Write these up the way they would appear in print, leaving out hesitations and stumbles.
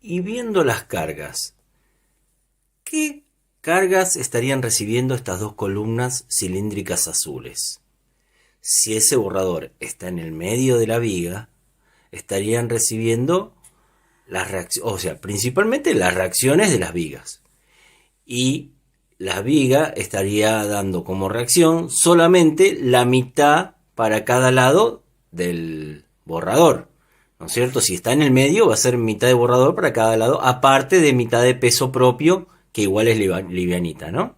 Y viendo las cargas, ¿qué cargas estarían recibiendo estas dos columnas cilíndricas azules? Si ese borrador está en el medio de la viga, estarían recibiendo las reacciones, o sea, principalmente las reacciones de las vigas. Y la viga estaría dando como reacción solamente la mitad para cada lado del borrador, ¿no es cierto? Si está en el medio va a ser mitad de borrador para cada lado, aparte de mitad de peso propio, que igual es livianita, ¿no?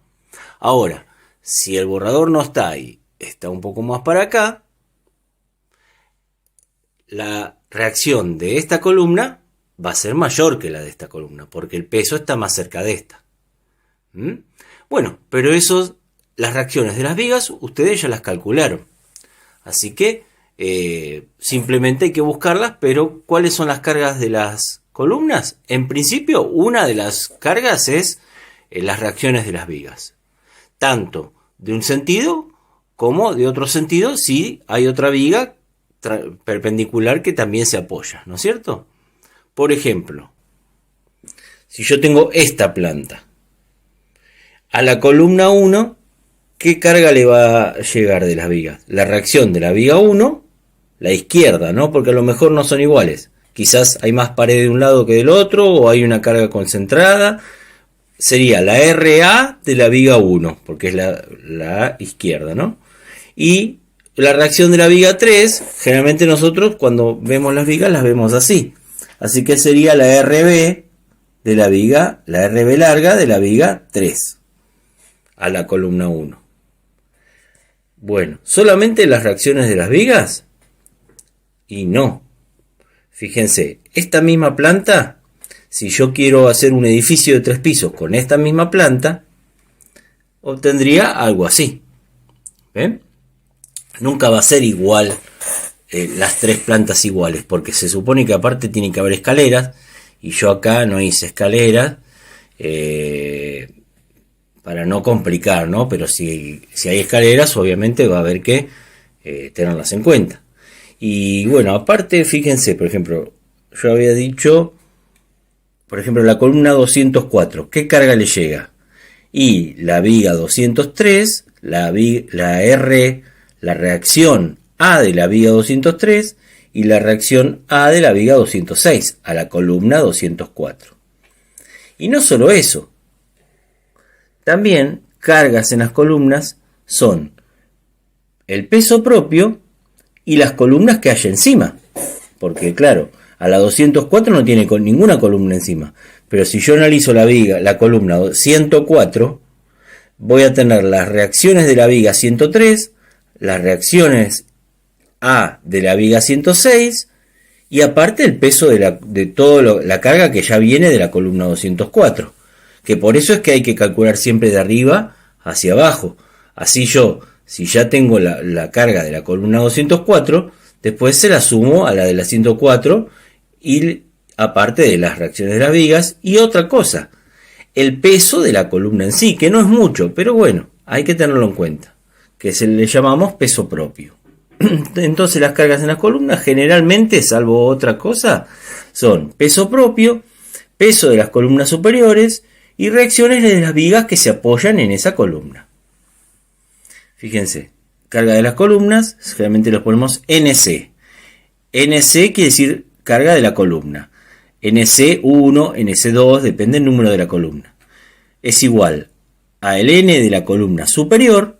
Ahora, si el borrador no está ahí, está un poco más para acá, la reacción de esta columna va a ser mayor que la de esta columna, porque el peso está más cerca de esta. Bueno, pero las reacciones de las vigas, ustedes ya las calcularon. Así que simplemente hay que buscarlas, pero ¿cuáles son las cargas de las columnas? En principio, una de las cargas es las reacciones de las vigas. Tanto de un sentido como de otro sentido si hay otra viga perpendicular que también se apoya, ¿no es cierto? Por ejemplo, si yo tengo esta planta, a la columna 1, ¿qué carga le va a llegar de las vigas? La reacción de la viga 1, la izquierda, ¿no? Porque a lo mejor no son iguales. Quizás hay más pared de un lado que del otro, o hay una carga concentrada. Sería la RA de la viga 1, porque es la izquierda, ¿no? Y la reacción de la viga 3, generalmente nosotros cuando vemos las vigas las vemos así. Así que sería la RB de la viga, la RB larga de la viga 3 a la columna 1. Bueno, ¿solamente las reacciones de las vigas? Y no. Fíjense, esta misma planta, si yo quiero hacer un edificio de 3 pisos con esta misma planta, obtendría algo así. ¿Ven? Nunca va a ser igual las 3 plantas iguales, porque se supone que aparte tiene que haber escaleras, y yo acá no hice escaleras, para no complicar, ¿no? Pero si hay escaleras, obviamente va a haber que tenerlas en cuenta. Y bueno, aparte, fíjense, por ejemplo, yo había dicho, por ejemplo, la columna 204, ¿qué carga le llega? Y la viga 203, la R, la reacción A de la viga 203 y la reacción A de la viga 206 a la columna 204. Y no solo eso, también cargas en las columnas son el peso propio y las columnas que hay encima. Porque claro, a la 204 no tiene ninguna columna encima. Pero si yo analizo la columna 104, voy a tener las reacciones de la viga 103, las reacciones A de la viga 106 y aparte el peso de toda la carga que ya viene de la columna 204. Que por eso es que hay que calcular siempre de arriba hacia abajo. Así yo, si ya tengo la carga de la columna 204, después se la sumo a la de la 104 y aparte de las reacciones de las vigas. Y otra cosa, el peso de la columna en sí, que no es mucho, pero bueno, hay que tenerlo en cuenta, que le llamamos peso propio. Entonces las cargas en las columnas generalmente, salvo otra cosa, son peso propio, peso de las columnas superiores y reacciones de las vigas que se apoyan en esa columna. Fíjense, carga de las columnas, generalmente los ponemos NC. NC quiere decir carga de la columna. NC1, NC2, depende del número de la columna. Es igual a el N de la columna superior,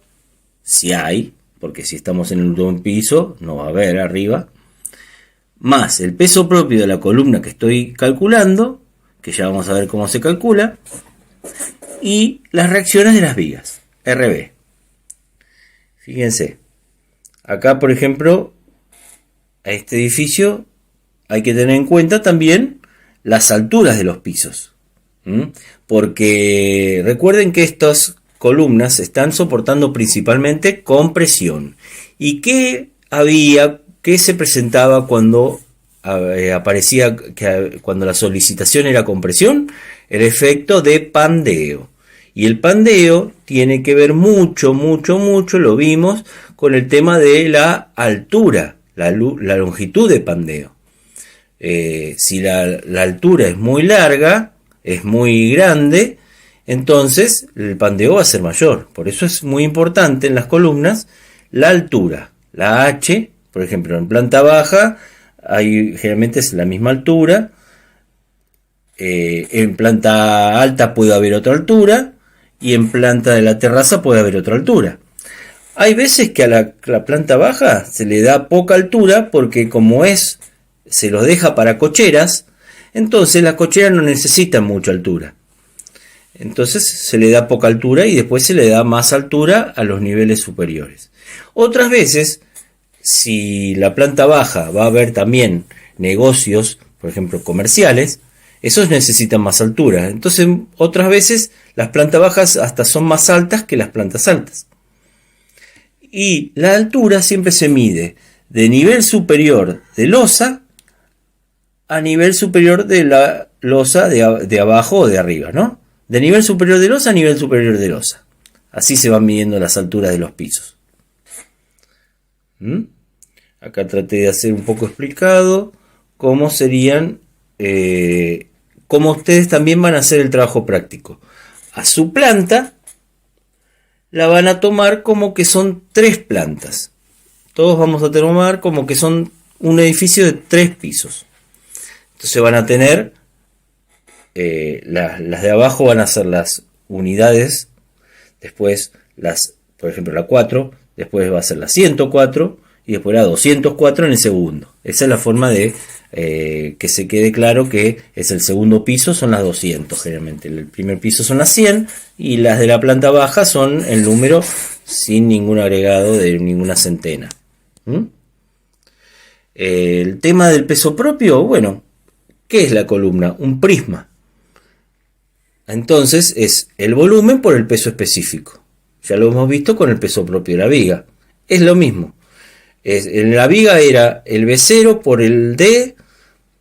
si hay, porque si estamos en el último piso no va a haber arriba, más el peso propio de la columna que estoy calculando, que ya vamos a ver cómo se calcula, y las reacciones de las vigas, RB. Fíjense, acá por ejemplo, a este edificio hay que tener en cuenta también las alturas de los pisos, porque recuerden que estas columnas están soportando principalmente compresión. ¿Y qué se presentaba cuando aparecía cuando la solicitación era compresión? El efecto de pandeo. Y el pandeo tiene que ver mucho, lo vimos con el tema de la altura, la longitud de pandeo. Si la altura es muy larga, es muy grande, entonces el pandeo va a ser mayor. Por eso es muy importante en las columnas la altura. La H, por ejemplo, en planta baja, generalmente es la misma altura. En planta alta puede haber otra altura, y en planta de la terraza puede haber otra altura. Hay veces que a la planta baja se le da poca altura porque como se los deja para cocheras, entonces las cocheras no necesitan mucha altura. Entonces se le da poca altura y después se le da más altura a los niveles superiores. Otras veces, si la planta baja va a haber también negocios, por ejemplo comerciales, esos necesitan más altura. Entonces otras veces las plantas bajas hasta son más altas que las plantas altas. Y la altura siempre se mide de nivel superior de losa a nivel superior de la losa de abajo o de arriba, ¿no? De nivel superior de losa a nivel superior de losa. Así se van midiendo las alturas de los pisos. Acá traté de hacer un poco explicado cómo serían, cómo ustedes también van a hacer el trabajo práctico. A su planta la van a tomar como que son 3 plantas. Todos vamos a tomar como que son un edificio de 3 pisos. Entonces van a tener, las de abajo van a ser las unidades, después por ejemplo la 4, después va a ser la 104 y después la 204 en el segundo. Esa es la forma de que se quede claro que es el segundo piso, son las 200 generalmente. El primer piso son las 100 y las de la planta baja son el número sin ningún agregado de ninguna centena. El tema del peso propio, bueno, ¿qué es la columna? Un prisma. Entonces es el volumen por el peso específico. Ya lo hemos visto con el peso propio de la viga. Es lo mismo. En la viga era el B0 por el D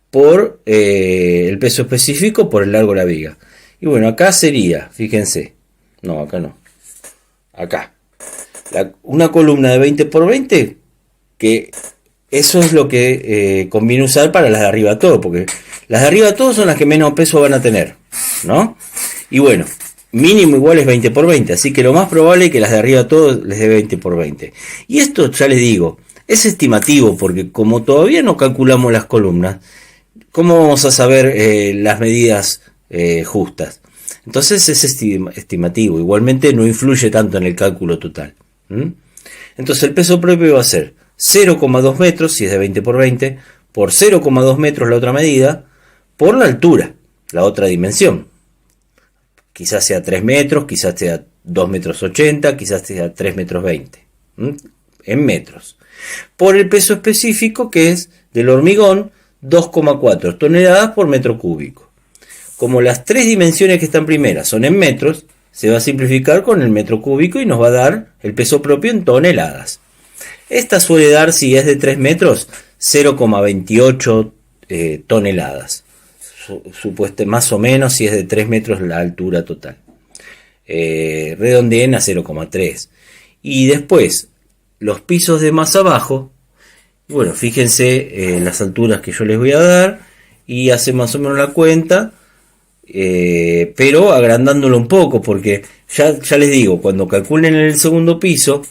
por el peso específico por el largo de la viga. Y bueno, acá sería, fíjense. No, acá no. Acá. Una columna de 20 por 20, que eso es lo que conviene usar para las de arriba todo, porque las de arriba todo son las que menos peso van a tener, ¿no? Y bueno, mínimo igual es 20 por 20, así que lo más probable es que las de arriba todo les dé 20 por 20. Y esto ya les digo, es estimativo, porque como todavía no calculamos las columnas, ¿cómo vamos a saber las medidas justas? Entonces es estimativo, igualmente no influye tanto en el cálculo total. Entonces el peso propio va a ser 0,2 metros, si es de 20 por 20, por 0,2 metros la otra medida, por la altura, la otra dimensión. Quizás sea 3 metros, quizás sea 2 metros 80, quizás sea 3 metros 20. En metros. Por el peso específico, que es del hormigón, 2,4 toneladas por metro cúbico. Como las 3 dimensiones que están primeras son en metros, se va a simplificar con el metro cúbico y nos va a dar el peso propio en toneladas. Esta suele dar, si es de 3 metros, 0,28 toneladas. Supuesto, más o menos, si es de 3 metros la altura total. Redondeen a 0,3. Y después, los pisos de más abajo, bueno, fíjense las alturas que yo les voy a dar y hacen más o menos la cuenta, pero agrandándolo un poco, porque ya les digo, cuando calculen el segundo piso,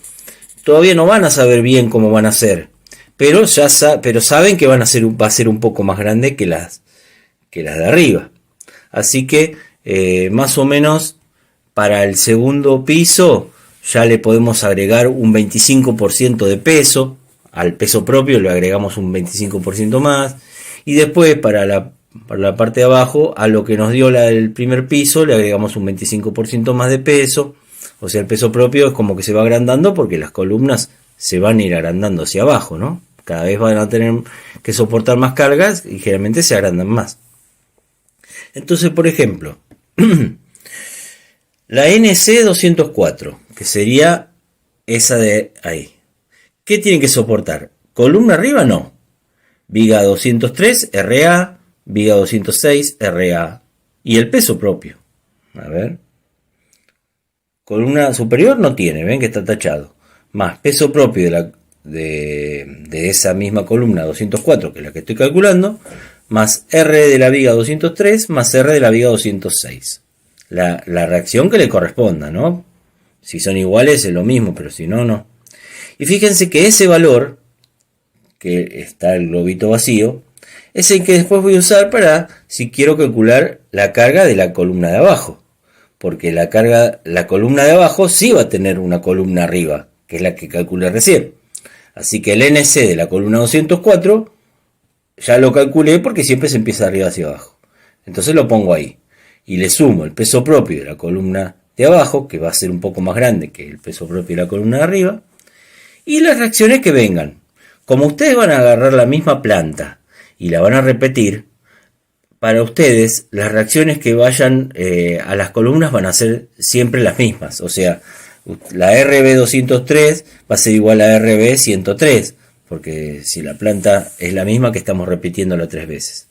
todavía no van a saber bien cómo van a ser, pero saben que va a ser un poco más grande que las de arriba. Así que más o menos para el segundo piso ya le podemos agregar un 25% de peso. Al peso propio le agregamos un 25% más. Y después para la parte de abajo, a lo que nos dio el primer piso, le agregamos un 25% más de peso. O sea, el peso propio es como que se va agrandando porque las columnas se van a ir agrandando hacia abajo, ¿no? Cada vez van a tener que soportar más cargas y generalmente se agrandan más. Entonces, por ejemplo, la NC 204, que sería esa de ahí. ¿Qué tiene que soportar? ¿Columna arriba? No. Viga 203, RA, viga 206, RA. Y el peso propio. A ver. Columna superior no tiene, ven que está tachado. Más peso propio de esa misma columna 204, que es la que estoy calculando, más R de la viga 203 más R de la viga 206. La reacción que le corresponda, ¿no? Si son iguales es lo mismo, pero si no, no. Y fíjense que ese valor, que está el globito vacío, es el que después voy a usar para, si quiero calcular la carga de la columna de abajo. Porque la columna de abajo sí va a tener una columna arriba, que es la que calculé recién. Así que el NC de la columna 204 ya lo calculé porque siempre se empieza de arriba hacia abajo. Entonces lo pongo ahí. Y le sumo el peso propio de la columna de abajo, que va a ser un poco más grande que el peso propio de la columna de arriba. Y las reacciones que vengan. Como ustedes van a agarrar la misma planta y la van a repetir, para ustedes las reacciones que vayan a las columnas van a ser siempre las mismas. O sea, la RB203 va a ser igual a RB103, porque si la planta es la misma que estamos repitiéndola 3 veces.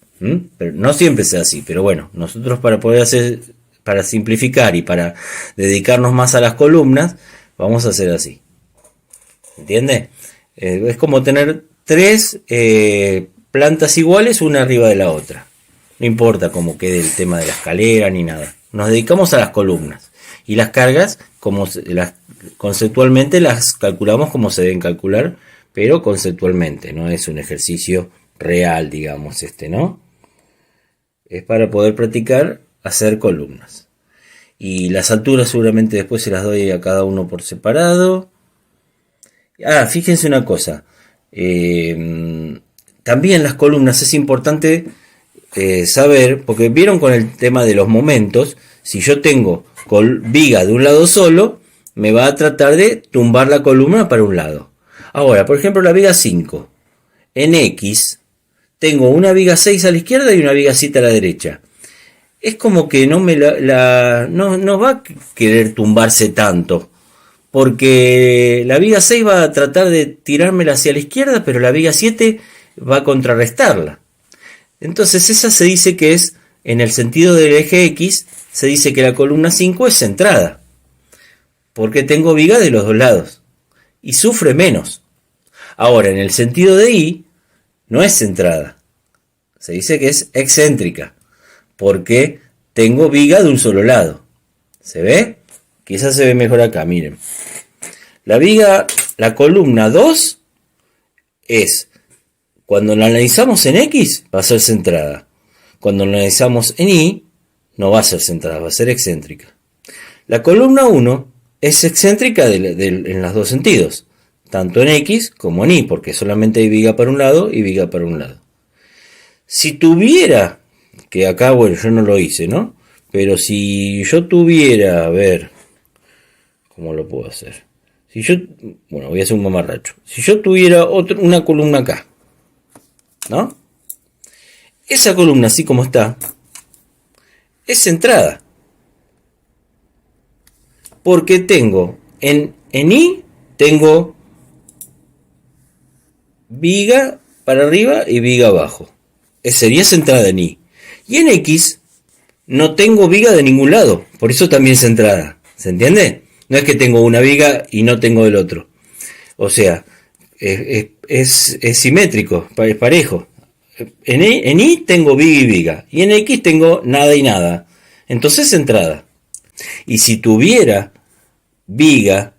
Pero no siempre es así, pero bueno, nosotros para simplificar y para dedicarnos más a las columnas, vamos a hacer así. ¿Entiende? Es como tener 3 plantas iguales una arriba de la otra. No importa cómo quede el tema de la escalera ni nada. Nos dedicamos a las columnas. Y las cargas, conceptualmente las calculamos como se deben calcular, pero conceptualmente, no es un ejercicio real, digamos, ¿no? Es para poder practicar hacer columnas. Y las alturas seguramente después se las doy a cada uno por separado. Fíjense una cosa. También las columnas es importante saber, porque vieron con el tema de los momentos, si yo tengo viga de un lado solo, me va a tratar de tumbar la columna para un lado. Ahora, por ejemplo, la viga 5, en X, tengo una viga 6 a la izquierda y una viga 7 a la derecha. Es como que no va a querer tumbarse tanto, porque la viga 6 va a tratar de tirármela hacia la izquierda, pero la viga 7 va a contrarrestarla. Entonces esa se dice que es, en el sentido del eje X, se dice que la columna 5 es centrada, porque tengo viga de los dos lados, y sufre menos. Ahora, en el sentido de Y, no es centrada, se dice que es excéntrica, porque tengo viga de un solo lado. ¿Se ve? Quizás se ve mejor acá, miren. La columna 2 es, cuando la analizamos en X, va a ser centrada. Cuando la analizamos en Y, no va a ser centrada, va a ser excéntrica. La columna 1 es excéntrica en los dos sentidos, tanto en X como en Y, porque solamente hay viga para un lado y viga para un lado. Si tuviera, que acá, bueno, yo no lo hice, ¿no? Pero si yo tuviera, a ver, ¿cómo lo puedo hacer? Voy a hacer un mamarracho. Si yo tuviera una columna acá, ¿no? Esa columna, así como está, es centrada. Porque tengo, en Y, tengo viga para arriba y viga abajo. Sería centrada en Y. Y en X, no tengo viga de ningún lado. Por eso también es centrada. ¿Se entiende? No es que tengo una viga y no tengo el otro. O sea, es simétrico, es parejo. En Y tengo viga y viga. Y en X tengo nada y nada. Entonces centrada. Y si tuviera viga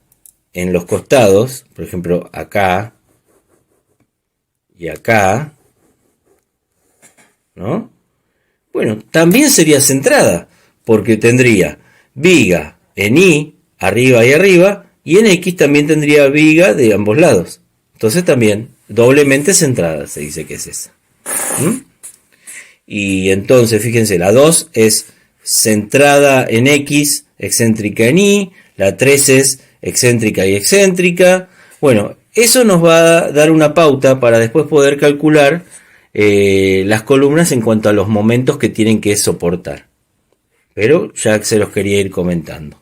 en los costados, por ejemplo acá y acá, ¿no? Bueno, también sería centrada, porque tendría viga en Y, arriba y arriba, y en X también tendría viga de ambos lados. Entonces también doblemente centrada se dice que es esa. Y entonces fíjense, la 2 es centrada en X, excéntrica en Y, la 3 es excéntrica y excéntrica. Bueno, eso nos va a dar una pauta para después poder calcular las columnas en cuanto a los momentos que tienen que soportar. Pero ya se los quería ir comentando.